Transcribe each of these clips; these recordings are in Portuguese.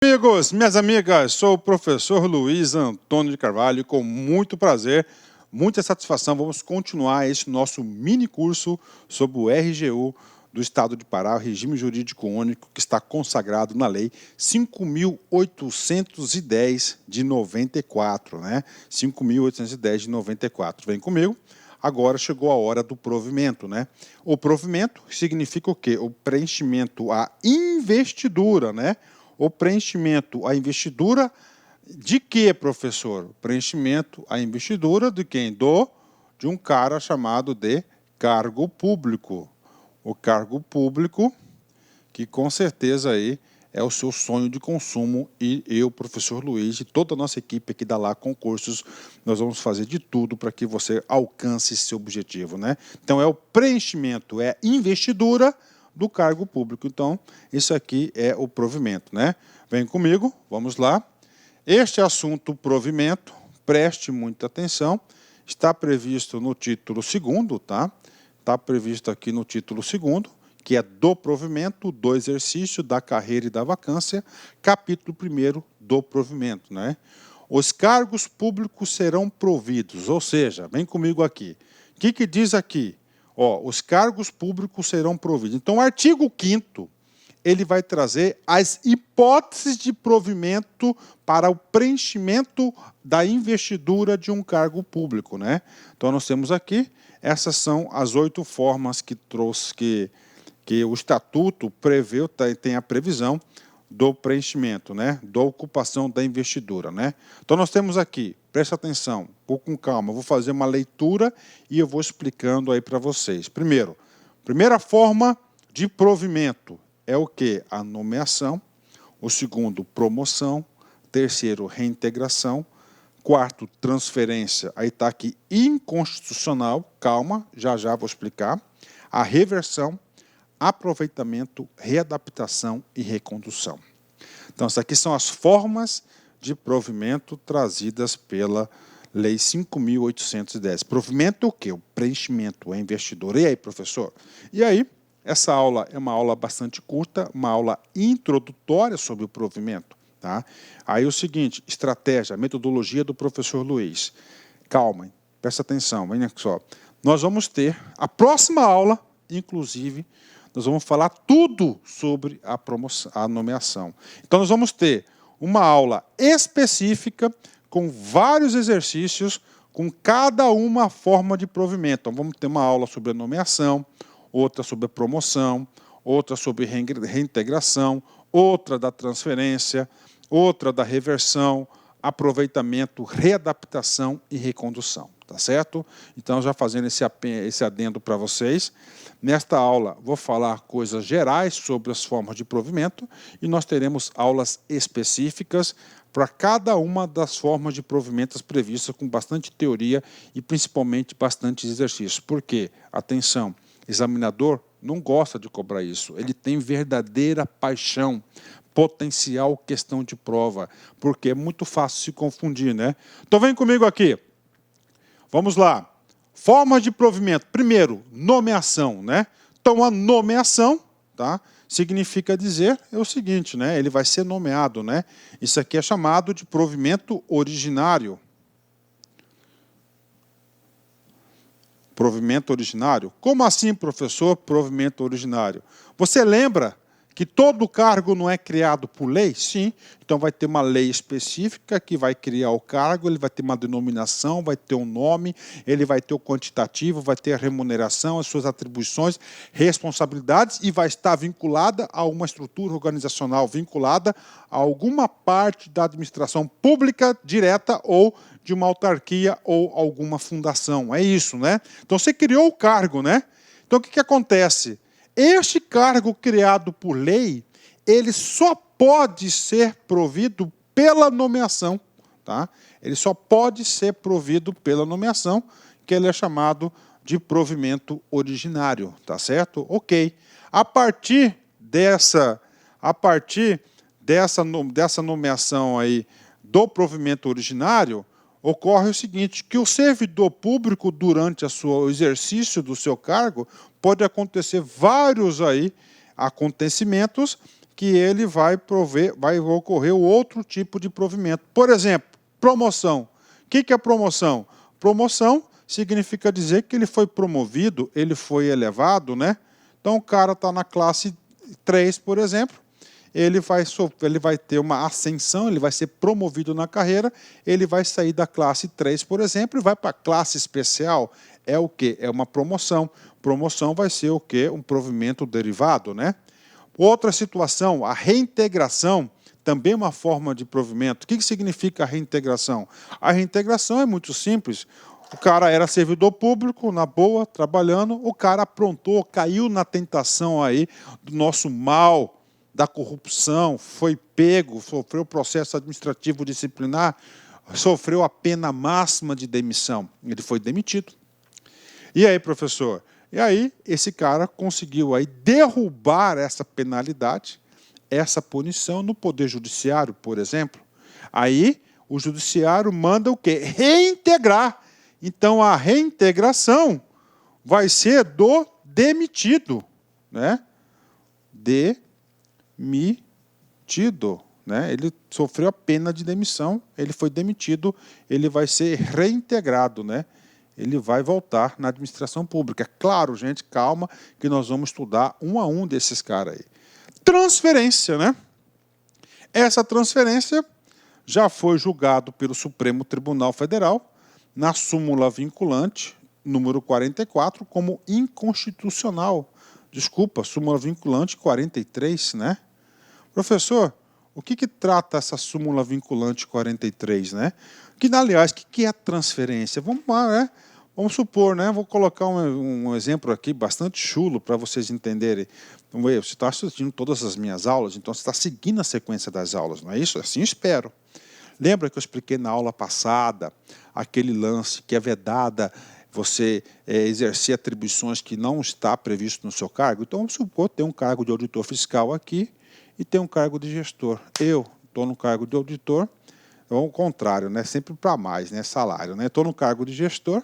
Amigos, minhas amigas, sou o professor Luiz Antônio de Carvalho e com muito prazer, muita satisfação, vamos continuar este nosso mini curso sobre o RGU do Estado de Pará, o Regime Jurídico Único, que está consagrado na Lei 5.810 de 94, né? 5.810 de 94. Vem comigo. Agora chegou a hora do provimento, né? O provimento significa o quê? O preenchimento, a investidura, né? O preenchimento, a investidura de quê, professor? O preenchimento, a investidura de quem? De um cara chamado de cargo público. O cargo público, que com certeza aí é o seu sonho de consumo, e eu, professor Luiz, e toda a nossa equipe aqui da Lá Concursos, nós vamos fazer de tudo para que você alcance seu objetivo, né? Então, é o preenchimento, é a investidura do cargo público. Então, isso aqui é o provimento, né? Vem comigo, vamos lá. Este assunto, provimento, preste muita atenção, está previsto no título 2º, tá? Está previsto aqui no título 2º, que é do provimento, do exercício, da carreira e da vacância, capítulo 1º do provimento, né? Os cargos públicos serão providos, ou seja, vem comigo aqui. O que diz aqui? Ó, os cargos públicos serão providos. Então, o artigo 5º, ele vai trazer as hipóteses de provimento para o preenchimento da investidura de um cargo público, né? Então, nós temos aqui, essas são as 8 formas que trouxe, que o Estatuto preveu, tem a previsão do preenchimento, né? Da ocupação da investidura, né? Então, nós temos aqui, presta atenção, vou com calma, vou fazer uma leitura e eu vou explicando aí para vocês. Primeiro, primeira forma de provimento é o quê? A nomeação. O segundo, promoção. Terceiro, reintegração. Quarto, transferência. Aí está aqui, inconstitucional. Calma, já vou explicar. A reversão, aproveitamento, readaptação e recondução. Então, essas aqui são as formas de provimento trazidas pela Lei 5.810. Provimento é o quê? O preenchimento, a investidura. E aí, professor? E aí, essa aula é uma aula bastante curta, uma aula introdutória sobre o provimento, tá? Aí o seguinte, estratégia, metodologia do professor Luiz. Calma, presta atenção, venha só. Nós vamos ter a próxima aula, inclusive, nós vamos falar tudo sobre a promoção, a nomeação. Então, nós vamos ter uma aula específica com vários exercícios, com cada uma forma de provimento. Então, vamos ter uma aula sobre a nomeação, outra sobre a promoção, outra sobre reintegração, outra da transferência, outra da reversão, aproveitamento, readaptação e recondução, tá certo? Então, já fazendo esse adendo para vocês, nesta aula vou falar coisas gerais sobre as formas de provimento e nós teremos aulas específicas para cada uma das formas de provimentos previstas, com bastante teoria e principalmente bastante exercício. Por quê? Atenção, examinador não gosta de cobrar isso, ele tem verdadeira paixão, potencial questão de prova, porque é muito fácil se confundir, né? Então vem comigo aqui, vamos lá. Formas de provimento, primeiro, nomeação, né? Então a nomeação, tá? Significa dizer é o seguinte, né? Ele vai ser nomeado, né? Isso aqui é chamado de provimento originário. Provimento originário? Como assim, professor, provimento originário? Você lembra que todo cargo não é criado por lei? Sim. Então vai ter uma lei específica que vai criar o cargo, ele vai ter uma denominação, vai ter um nome, ele vai ter o quantitativo, vai ter a remuneração, as suas atribuições, responsabilidades e vai estar vinculada a uma estrutura organizacional, vinculada a alguma parte da administração pública direta ou de uma autarquia ou alguma fundação. É isso, né? Então você criou o cargo, né? Então o que acontece? Este cargo criado por lei, ele só pode ser provido pela nomeação, tá? Ele só pode ser provido pela nomeação, que ele é chamado de provimento originário, tá certo? Ok. A partir dessa nomeação aí do provimento originário, ocorre o seguinte, que o servidor público, durante o exercício do seu cargo, pode acontecer vários aí acontecimentos que ele vai ocorrer o outro tipo de provimento. Por exemplo, promoção. O que é promoção? Promoção significa dizer que ele foi promovido, ele foi elevado, né? Então o cara está na classe 3, por exemplo, ele vai ter uma ascensão, ele vai ser promovido na carreira, ele vai sair da classe 3, por exemplo, e vai para a classe especial. É o quê? É uma promoção. Promoção vai ser o quê? Um provimento derivado, né? Outra situação, a reintegração, também uma forma de provimento. O que significa a reintegração? A reintegração é muito simples. O cara era servidor público, na boa, trabalhando, o cara aprontou, caiu na tentação aí do nosso mal, da corrupção, foi pego, sofreu processo administrativo disciplinar, sofreu a pena máxima de demissão. Ele foi demitido. E aí, professor? E aí, esse cara conseguiu aí derrubar essa penalidade, essa punição no Poder Judiciário, por exemplo. Aí, o Judiciário manda o quê? Reintegrar. Então, a reintegração vai ser do demitido, né? Demitido, né? Ele sofreu a pena de demissão, ele foi demitido, ele vai ser reintegrado, né? Ele vai voltar na administração pública. Claro, gente, calma, que nós vamos estudar um a um desses caras aí. Transferência, né? Essa transferência já foi julgado pelo Supremo Tribunal Federal, na súmula vinculante, número 44, como inconstitucional. Desculpa, súmula vinculante 43, né? Professor, o que trata essa súmula vinculante 43, né? Aliás, o que é transferência? Vamos lá, né? Vamos supor, né? Vou colocar um exemplo aqui bastante chulo para vocês entenderem. Então, você está assistindo todas as minhas aulas, então você está seguindo a sequência das aulas, não é isso? Assim eu espero. Lembra que eu expliquei na aula passada aquele lance que é vedada você exercer atribuições que não está previsto no seu cargo? Então, vamos supor que tem um cargo de auditor fiscal aqui e tem um cargo de gestor. Eu estou no cargo de auditor, ou ao contrário, né? Sempre para mais, né? Salário, né? Estou no cargo de gestor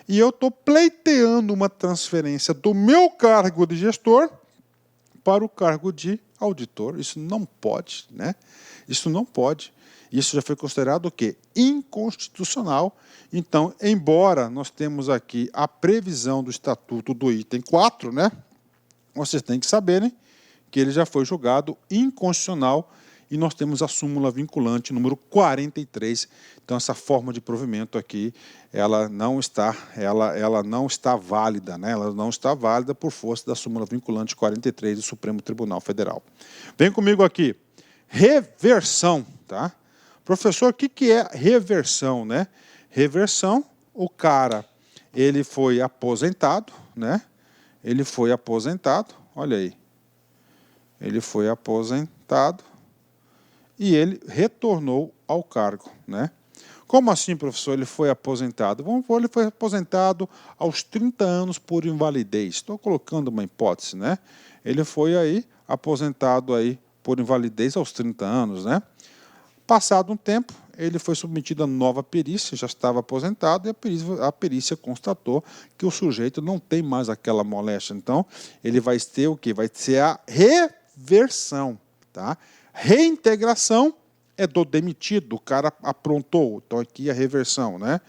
e eu estou pleiteando uma transferência do meu cargo de gestor para o cargo de auditor. Isso não pode, né? Isso não pode. Isso já foi considerado o quê? Inconstitucional. Então, embora nós temos aqui a previsão do Estatuto do item 4, né? Vocês têm que saberem que ele já foi julgado inconstitucional e nós temos a súmula vinculante número 43. Então, essa forma de provimento aqui, ela não está válida, né? Ela não está válida por força da súmula vinculante 43 do Supremo Tribunal Federal. Vem comigo aqui. Reversão, tá? Professor, o que é reversão, né? Reversão, o cara, ele foi aposentado, né? Ele foi aposentado, olha aí. Ele foi aposentado e ele retornou ao cargo, né? Como assim, professor, ele foi aposentado? Vamos supor, ele foi aposentado aos 30 anos por invalidez. Estou colocando uma hipótese, né? Ele foi aí aposentado aí por invalidez aos 30 anos, né? Passado um tempo, ele foi submetido a nova perícia, já estava aposentado, e a perícia constatou que o sujeito não tem mais aquela moléstia. Então, ele vai ter o quê? Vai ser a reversão, tá? Reintegração é do demitido, o cara aprontou. Então, aqui a reversão, né?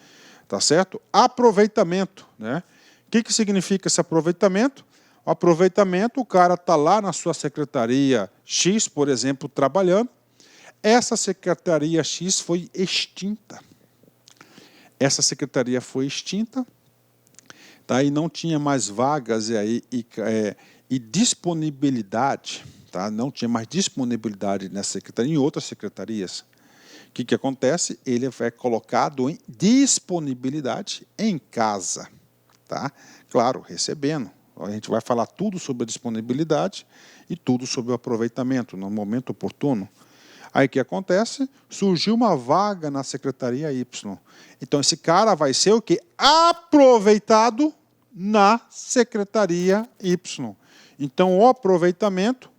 Tá certo? Aproveitamento, né? O que significa esse aproveitamento? O aproveitamento, o cara está lá na sua secretaria X, por exemplo, trabalhando. Essa secretaria X foi extinta. Essa secretaria foi extinta, tá? E não tinha mais vagas e disponibilidade, tá? Não tinha mais disponibilidade nessa secretaria, em outras secretarias. O que acontece? Ele é colocado em disponibilidade em casa, tá? Claro, recebendo. A gente vai falar tudo sobre a disponibilidade e tudo sobre o aproveitamento no momento oportuno. Aí o que acontece? Surgiu uma vaga na secretaria Y. Então esse cara vai ser o quê? Aproveitado na secretaria Y. Então o aproveitamento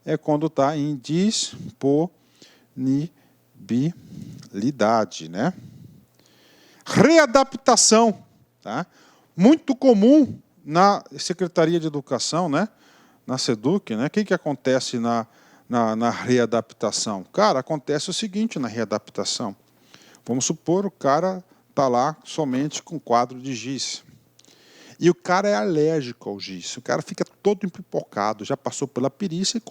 é quando está em disponibilidade, né? Readaptação, tá? Muito comum na Secretaria de Educação, né? Na SEDUC, né? O que acontece na na readaptação? Cara, acontece o seguinte na readaptação. Vamos supor o cara está lá somente com quadro de giz. E o cara é alérgico ao giz. O cara fica todo empipocado, já passou pela perícia e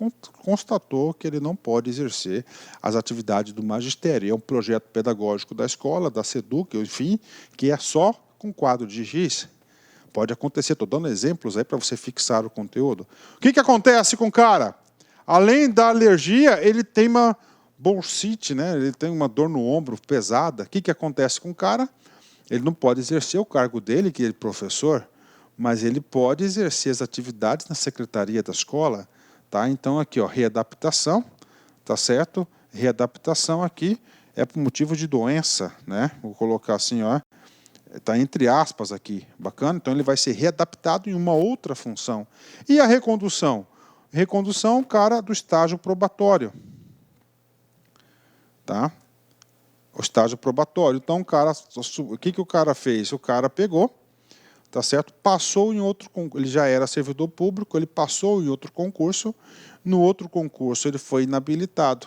constatou que ele não pode exercer as atividades do magistério. É um projeto pedagógico da escola, da SEDUC, enfim, que é só com quadro de giz. Pode acontecer, estou dando exemplos aí para você fixar o conteúdo. O que acontece com o cara? Além da alergia, ele tem uma bursite, né? Ele tem uma dor no ombro pesada. O que acontece com o cara? Ele não pode exercer o cargo dele, que é professor, mas ele pode exercer as atividades na secretaria da escola. Tá? Então, aqui, ó, readaptação, tá certo? Readaptação aqui é por motivo de doença, né? Vou colocar assim, ó. Está entre aspas aqui, bacana? Então ele vai ser readaptado em uma outra função. E a recondução? Recondução é o cara do estágio probatório. Tá? O estágio probatório. Então o que o cara fez? O cara pegou, tá certo? Passou em outro concurso, ele já era servidor público, ele passou em outro concurso, no outro concurso ele foi inabilitado.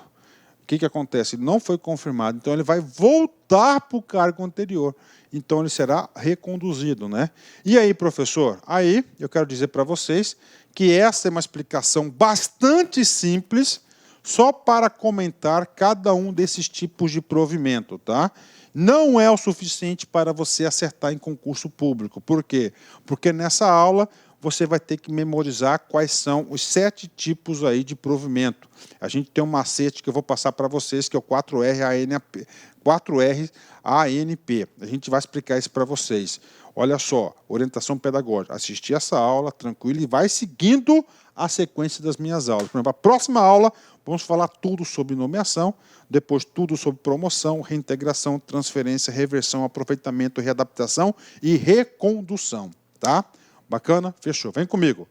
O que acontece? Ele não foi confirmado, então ele vai voltar para o cargo anterior. Então ele será reconduzido, né? E aí, professor? Aí eu quero dizer para vocês que essa é uma explicação bastante simples, só para comentar cada um desses tipos de provimento, tá? Não é o suficiente para você acertar em concurso público. Por quê? Porque nessa aula você vai ter que memorizar quais são os 7 tipos aí de provimento. A gente tem um macete que eu vou passar para vocês, que é o 4R-ANP. 4R-ANP. A gente vai explicar isso para vocês. Olha só, orientação pedagógica. Assistir essa aula, tranquilo, e vai seguindo a sequência das minhas aulas. Por exemplo, a próxima aula, vamos falar tudo sobre nomeação, depois tudo sobre promoção, reintegração, transferência, reversão, aproveitamento, readaptação e recondução. Tá? Bacana? Fechou. Vem comigo.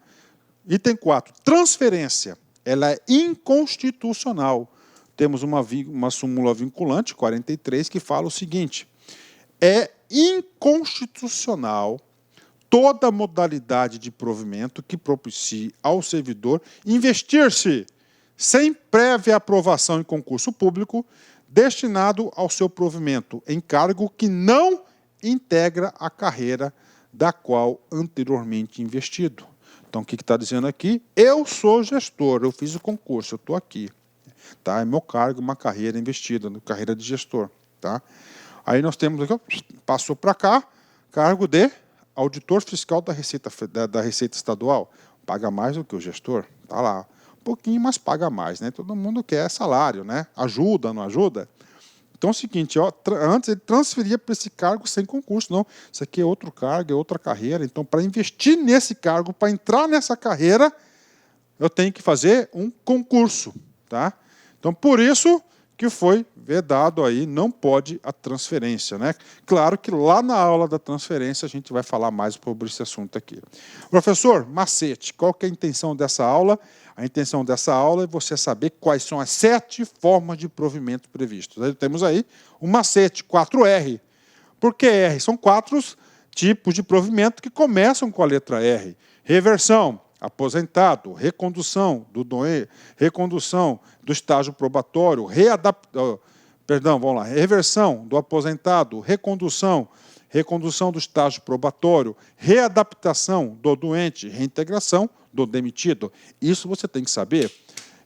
Item 4. Transferência. Ela é inconstitucional. Temos uma súmula vinculante, 43, que fala o seguinte: é inconstitucional toda modalidade de provimento que propicie ao servidor investir-se sem prévia aprovação em concurso público destinado ao seu provimento em cargo que não integra a carreira da qual anteriormente investido. Então, o que está dizendo aqui? Eu sou gestor, eu fiz o concurso, eu estou aqui. Tá? É meu cargo, uma carreira investida, carreira de gestor. Tá? Aí nós temos aqui, passou para cá, cargo de auditor fiscal da Receita Estadual. Paga mais do que o gestor, tá lá. Um pouquinho, mas paga mais, né? Todo mundo quer salário, né? Ajuda, não ajuda? Então é o seguinte, ó, antes ele transferia para esse cargo sem concurso. Não, isso aqui é outro cargo, é outra carreira. Então, para investir nesse cargo, para entrar nessa carreira, eu tenho que fazer um concurso. Tá? Então, por isso que foi vedado aí, não pode a transferência. Né? Claro que lá na aula da transferência a gente vai falar mais sobre esse assunto aqui. Professor, macete, qual que é a intenção dessa aula? A intenção dessa aula é você saber quais são as 7 formas de provimento previstos. Aí temos aí o macete, 4R. Por que R? São 4 tipos de provimento que começam com a letra R. Reversão, aposentado, recondução recondução do estágio probatório, reversão do aposentado, recondução do estágio probatório, readaptação do doente, reintegração do demitido. Isso você tem que saber.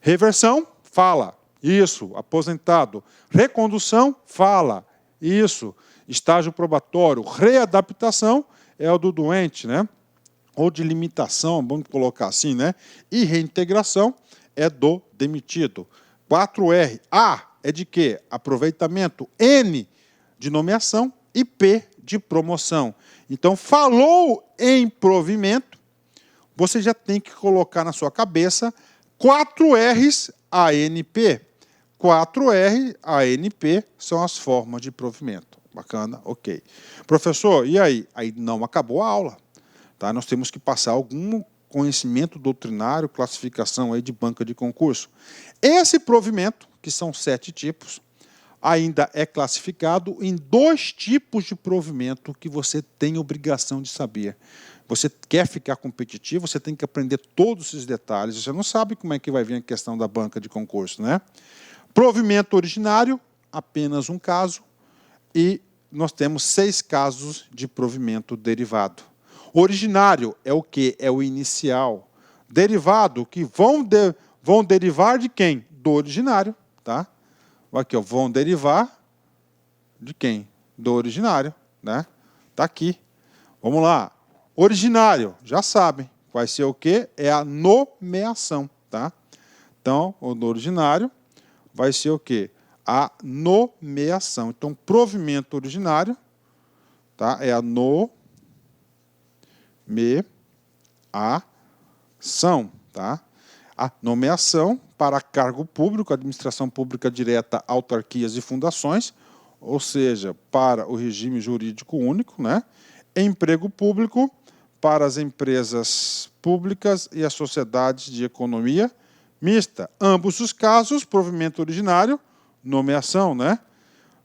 Reversão, fala. Isso. Aposentado. Recondução, fala. Isso. Estágio probatório. Readaptação é o do doente, né? Ou de limitação, vamos colocar assim, né? E reintegração é do demitido. 4R. A é de quê? Aproveitamento. N de nomeação e P de promoção. Então, falou em provimento, você já tem que colocar na sua cabeça 4 R's ANP. 4R ANP são as formas de provimento. Bacana? Ok. Professor, e aí? Aí não acabou a aula. Tá? Nós temos que passar algum conhecimento doutrinário, classificação aí de banca de concurso. Esse provimento, que são 7 tipos, ainda é classificado em 2 tipos de provimento que você tem obrigação de saber. Você quer ficar competitivo, você tem que aprender todos esses detalhes. Você não sabe como é que vai vir a questão da banca de concurso, né? Provimento originário, apenas um caso, e nós temos 6 casos de provimento derivado. Originário é o quê? É o inicial. Derivado, que vão derivar de quem? Do originário, tá? Aqui, ó, vão derivar de quem? Do originário, né? Tá aqui. Vamos lá. Originário, já sabem. Vai ser o quê? É a nomeação, tá? Então, o do originário vai ser o quê? A nomeação. Então, provimento originário, tá? É a nomeação, tá? A nomeação para cargo público, administração pública direta, autarquias e fundações, ou seja, para o regime jurídico único, né? Emprego público para as empresas públicas e as sociedades de economia mista. Ambos os casos, provimento originário, nomeação, né?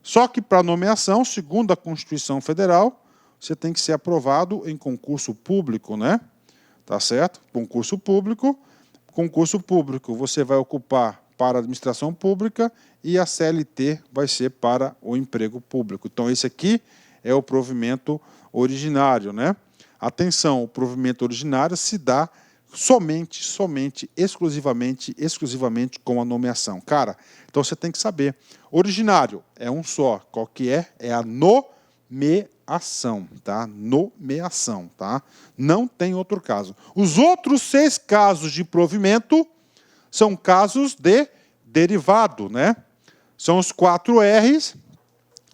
Só que para nomeação, segundo a Constituição Federal, você tem que ser aprovado em concurso público, né? Tá certo? Concurso público você vai ocupar para a administração pública e a CLT vai ser para o emprego público. Então, esse aqui é o provimento originário, né? Atenção, o provimento originário se dá somente, exclusivamente com a nomeação. Cara, então você tem que saber. Originário é um só. Qual que é? É a nomeação, tá? Nomeação, tá? Não tem outro caso. Os outros 6 casos de provimento são casos de derivado, né? São os 4 R's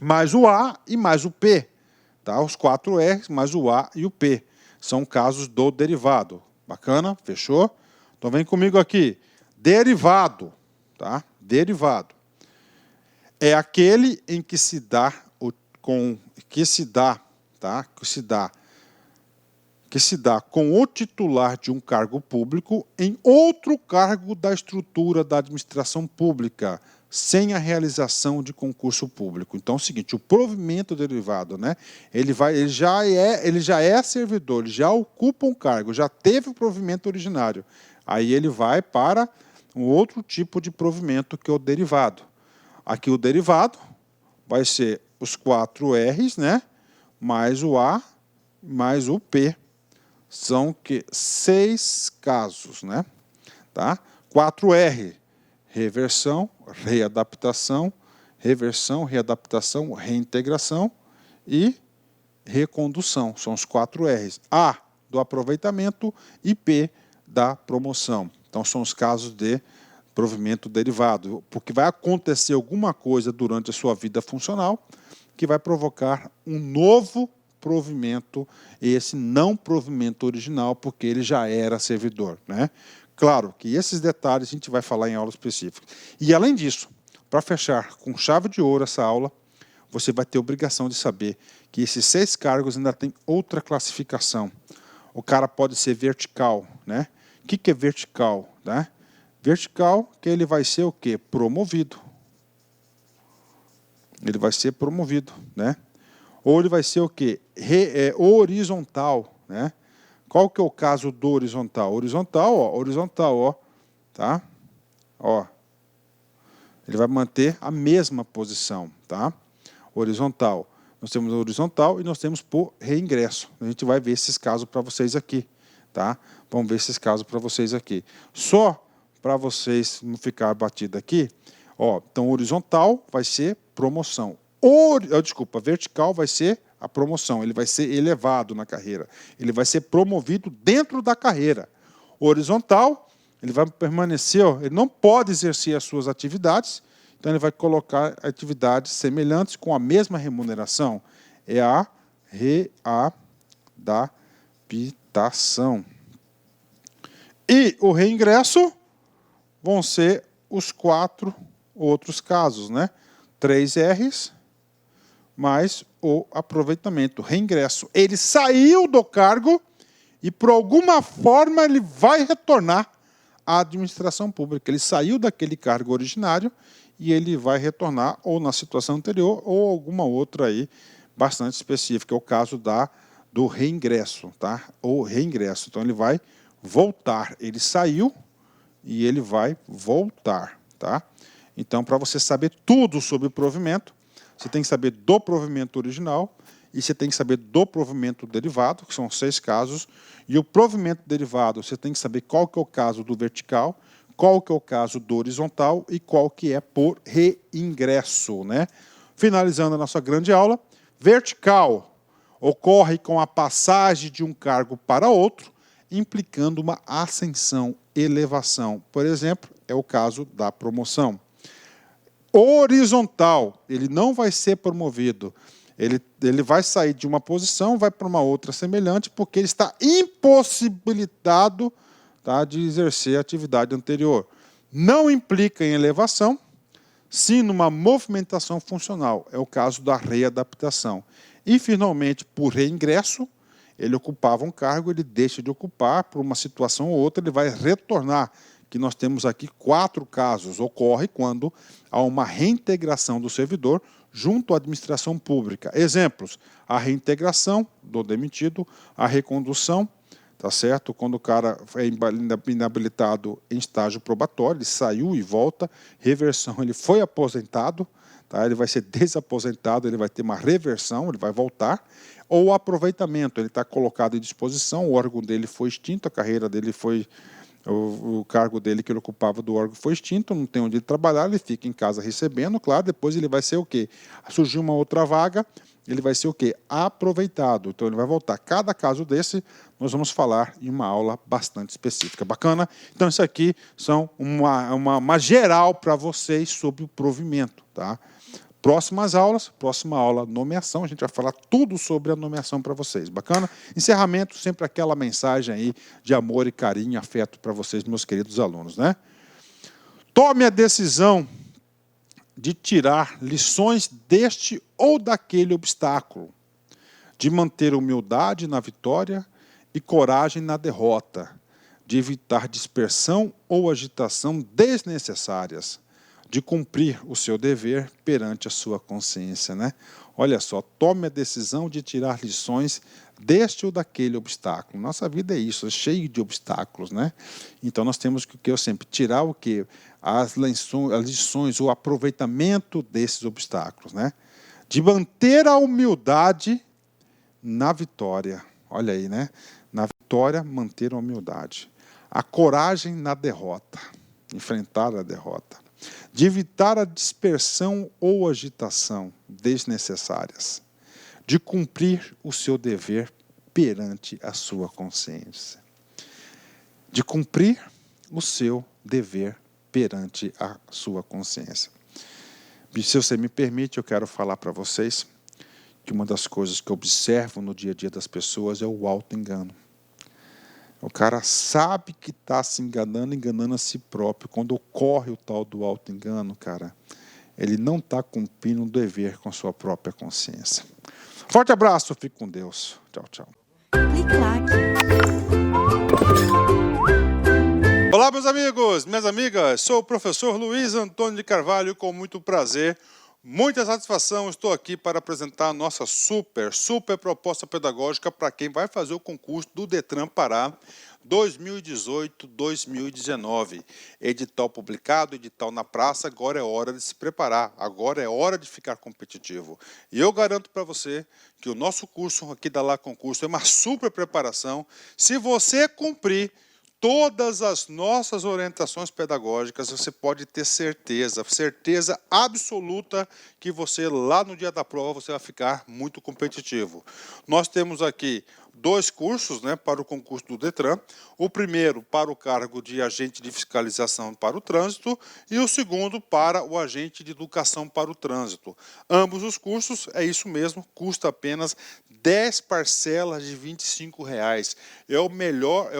mais o A e mais o P. Tá? Os 4 R's mais o A e o P. São casos do derivado. Bacana? Fechou? Então vem comigo aqui. Derivado. Tá? Derivado. É aquele em que se dá com o titular de um cargo público em outro cargo da estrutura da administração pública, sem a realização de concurso público. Então é o seguinte, o provimento derivado, né? Ele já é servidor, ele já ocupa um cargo, já teve o provimento originário. Aí ele vai para um outro tipo de provimento que é o derivado. Aqui o derivado vai ser os 4 R's, né? Mais o A, mais o P. São 6 casos, né? Tá? 4R, reversão, readaptação, reintegração e recondução. São os 4 R's. A, do aproveitamento, e P, da promoção. Então, são os casos de provimento derivado, porque vai acontecer alguma coisa durante a sua vida funcional que vai provocar um novo provimento, esse não provimento original, porque ele já era servidor, né? Claro que esses detalhes a gente vai falar em aula específica. E além disso, para fechar com chave de ouro essa aula, você vai ter obrigação de saber que esses 6 cargos ainda tem outra classificação. O cara pode ser vertical, né? O que é vertical, né? Vertical, que ele vai ser o quê? Promovido. Ele vai ser promovido, né? Ou ele vai ser o quê? Horizontal, né? Qual que é o caso do horizontal? Horizontal, ó, tá? Ó. Ele vai manter a mesma posição, tá? Horizontal. Nós temos horizontal e nós temos por reingresso. A gente vai ver esses casos para vocês aqui, tá? Vamos ver esses casos para vocês aqui. Só para vocês não ficar batido aqui, ó, então horizontal vai ser promoção. Vertical vai ser a promoção, ele vai ser elevado na carreira, ele vai ser promovido dentro da carreira. Horizontal, ele vai permanecer, ele não pode exercer as suas atividades, então ele vai colocar atividades semelhantes com a mesma remuneração. É a readaptação. E o reingresso vão ser os 4 outros casos, né? 3 R's mais o aproveitamento, reingresso. Ele saiu do cargo e, por alguma forma, ele vai retornar à administração pública. Ele saiu daquele cargo originário e ele vai retornar ou na situação anterior ou alguma outra aí bastante específica. É o caso do reingresso, tá? Ou reingresso. Então, ele vai voltar. Ele saiu e ele vai voltar, tá? Então, para você saber tudo sobre o provimento, você tem que saber do provimento original e você tem que saber do provimento derivado, que são 6 casos. E o provimento derivado, você tem que saber qual que é o caso do vertical, qual que é o caso do horizontal e qual que é por reingresso, né? Finalizando a nossa grande aula, vertical ocorre com a passagem de um cargo para outro, implicando uma ascensão, elevação. Por exemplo, é o caso da promoção. Horizontal, ele não vai ser promovido. Ele vai sair de uma posição, vai para uma outra semelhante, porque ele está impossibilitado, tá, de exercer a atividade anterior. Não implica em elevação, sim numa movimentação funcional. É o caso da readaptação. E, finalmente, por reingresso, ele ocupava um cargo, ele deixa de ocupar, por uma situação ou outra, ele vai retornar, que nós temos aqui 4 casos. Ocorre quando há uma reintegração do servidor junto à administração pública. Exemplos: a reintegração do demitido, a recondução, tá certo? Quando o cara é inabilitado em estágio probatório, ele saiu e volta, reversão, ele foi aposentado, tá? Ele vai ser desaposentado, ele vai ter uma reversão, ele vai voltar, ou aproveitamento, ele está colocado em disposição, o órgão dele foi extinto, a carreira dele foi, o cargo dele que ele ocupava do órgão foi extinto, não tem onde ele trabalhar, ele fica em casa recebendo, claro, depois ele vai ser o quê? Surgiu uma outra vaga, ele vai ser o quê? Aproveitado. Então, ele vai voltar. Cada caso desse, nós vamos falar em uma aula bastante específica. Bacana? Então, isso aqui são uma geral para vocês sobre o provimento, tá? Próximas aulas, próxima aula, nomeação, a gente vai falar tudo sobre a nomeação para vocês. Bacana? Encerramento, sempre aquela mensagem aí de amor e carinho e afeto para vocês, meus queridos alunos, né? Tome a decisão de tirar lições deste ou daquele obstáculo, de manter humildade na vitória e coragem na derrota, de evitar dispersão ou agitação desnecessárias, de cumprir o seu dever perante a sua consciência, né? Olha só, tome a decisão de tirar lições deste ou daquele obstáculo. Nossa vida é isso, é cheio de obstáculos, né? Então nós temos que eu sempre tirar o quê? As lições, o aproveitamento desses obstáculos, né? De manter a humildade na vitória. Olha aí, né? Na vitória, manter a humildade. A coragem na derrota, enfrentar a derrota. De evitar a dispersão ou agitação desnecessárias. De cumprir o seu dever perante a sua consciência. De cumprir o seu dever perante a sua consciência. Se você me permite, eu quero falar para vocês que uma das coisas que eu observo no dia a dia das pessoas é o auto-engano. O cara sabe que está se enganando, enganando a si próprio. Quando ocorre o tal do auto-engano, cara, ele não está cumprindo o dever com a sua própria consciência. Forte abraço, fique com Deus. Tchau, tchau. Clique lá aqui. Olá, meus amigos, minhas amigas. Sou o professor Luiz Antônio de Carvalho, com muito prazer, muita satisfação, estou aqui para apresentar a nossa super proposta pedagógica para quem vai fazer o concurso do Detran Pará 2018-2019. Edital publicado, edital na praça, agora é hora de se preparar, agora é hora de ficar competitivo. E eu garanto para você que o nosso curso aqui da Lá Concurso é uma super preparação. Se você cumprir todas as nossas orientações pedagógicas, você pode ter certeza absoluta que você, lá no dia da prova, você vai ficar muito competitivo. Nós temos aqui 2 cursos, né, para o concurso do Detran. O primeiro para o cargo de agente de fiscalização para o trânsito e o segundo para o agente de educação para o trânsito. Ambos os cursos, é isso mesmo, custa apenas 10 parcelas de R$ 25,00. É o menor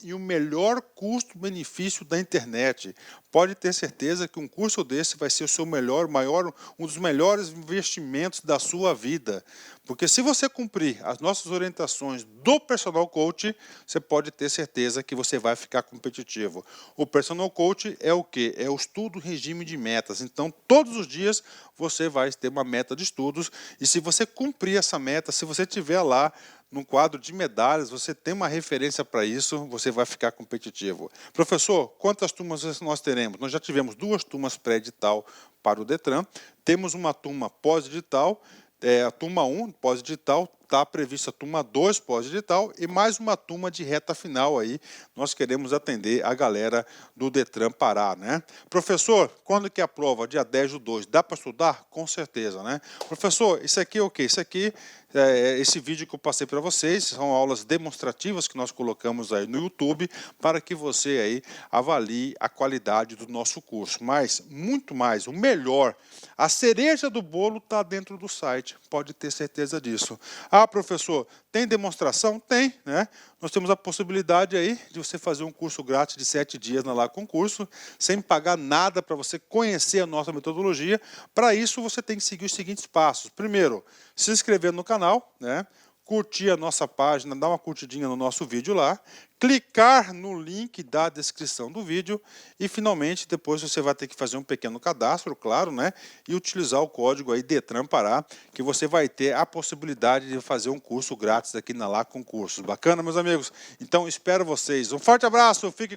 e o melhor custo-benefício da internet. Pode ter certeza que um curso desse vai ser o seu um dos melhores investimentos da sua vida. Porque se você cumprir as nossas orientações do Personal Coach, você pode ter certeza que você vai ficar competitivo. O Personal Coach é o quê? É o estudo regime de metas. Então, todos os dias você vai ter uma meta de estudos e se você cumprir essa meta, se você estiver lá num quadro de medalhas, você tem uma referência para isso, você vai ficar competitivo. Professor, quantas turmas nós teremos? Nós já tivemos 2 turmas pré-edital para o Detran, temos uma turma pós-edital, a turma 1 pós-edital, está prevista a turma 2 pós-edital e mais uma turma de reta final aí. Nós queremos atender a galera do Detran Pará, né? Professor, quando que é a prova? Dia 10/2. Dá para estudar? Com certeza, né? Professor, isso aqui é o quê? Isso aqui esse vídeo que eu passei para vocês são aulas demonstrativas que nós colocamos aí no YouTube para que você aí avalie a qualidade do nosso curso. Mas, muito mais, o melhor, a cereja do bolo está dentro do site, pode ter certeza disso. Ah, professor, tem demonstração? Tem, né? Nós temos a possibilidade aí de você fazer um curso grátis de 7 dias na Lá Concurso, sem pagar nada para você conhecer a nossa metodologia. Para isso, você tem que seguir os seguintes passos. Primeiro, se inscrever no canal, né? Curtir a nossa página, dar uma curtidinha no nosso vídeo lá, clicar no link da descrição do vídeo e, finalmente, depois você vai ter que fazer um pequeno cadastro, claro, né? E utilizar o código aí Detran Pará, que você vai ter a possibilidade de fazer um curso grátis aqui na Lá Concursos. Bacana, meus amigos? Então, espero vocês. Um forte abraço, fique